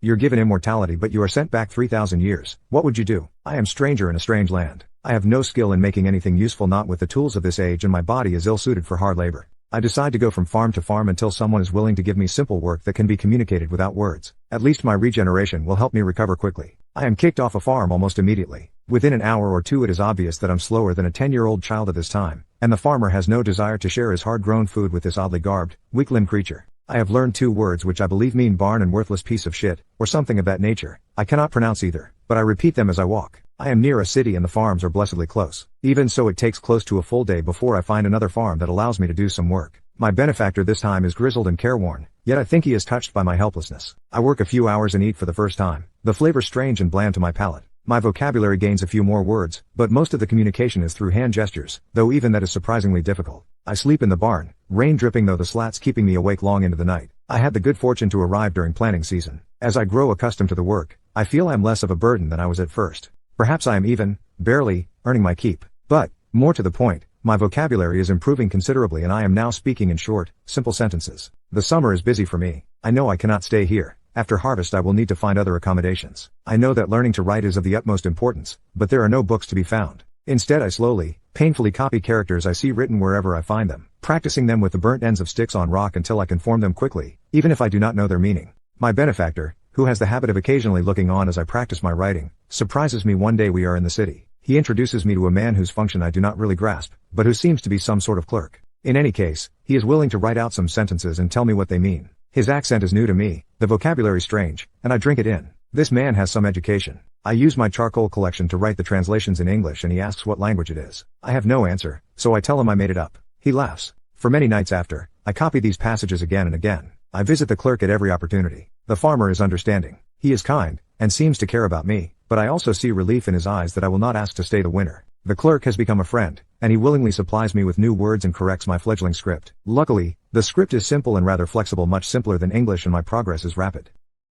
You're given immortality but you are sent back 3,000 years. What would you do? I am stranger in a strange land. I have no skill in making anything useful, not with the tools of this age, and my body is ill-suited for hard labor. I decide to go from farm to farm until someone is willing to give me simple work that can be communicated without words. At least my regeneration will help me recover quickly. I am kicked off a farm almost immediately. Within an hour or two it is obvious that I'm slower than a 10-year-old child at this time, and the farmer has no desire to share his hard-grown food with this oddly garbed, weak-limbed creature. I have learned 2 words which I believe mean barn and worthless piece of shit, or something of that nature. I cannot pronounce either, but I repeat them as I walk. I am near a city and the farms are blessedly close. Even so, it takes close to a full day before I find another farm that allows me to do some work. My benefactor this time is grizzled and careworn, yet I think he is touched by my helplessness. I work a few hours and eat for the first time. The flavor strange and bland to my palate. My vocabulary gains a few more words, but most of the communication is through hand gestures, though even that is surprisingly difficult. I sleep in the barn, rain dripping though the slats keeping me awake long into the night. I had the good fortune to arrive during planting season. As I grow accustomed to the work, I feel I'm less of a burden than I was at first. Perhaps I am even, barely, earning my keep. But, more to the point, my vocabulary is improving considerably and I am now speaking in short, simple sentences. The summer is busy for me. I know I cannot stay here. After harvest I will need to find other accommodations. I know that learning to write is of the utmost importance, but there are no books to be found. Instead I slowly, painfully copy characters I see written wherever I find them, practicing them with the burnt ends of sticks on rock until I can form them quickly, even if I do not know their meaning. My benefactor, who has the habit of occasionally looking on as I practice my writing, surprises me one day. We are in the city. He introduces me to a man whose function I do not really grasp, but who seems to be some sort of clerk. In any case, he is willing to write out some sentences and tell me what they mean. His accent is new to me, the vocabulary strange, and I drink it in. This man has some education. I use my charcoal collection to write the translations in English and he asks what language it is. I have no answer, so I tell him I made it up. He laughs. For many nights after, I copy these passages again and again. I visit the clerk at every opportunity. The farmer is understanding. He is kind, and seems to care about me, but I also see relief in his eyes that I will not ask to stay the winter. The clerk has become a friend, and he willingly supplies me with new words and corrects my fledgling script. Luckily, the script is simple and rather flexible, much simpler than English, and my progress is rapid.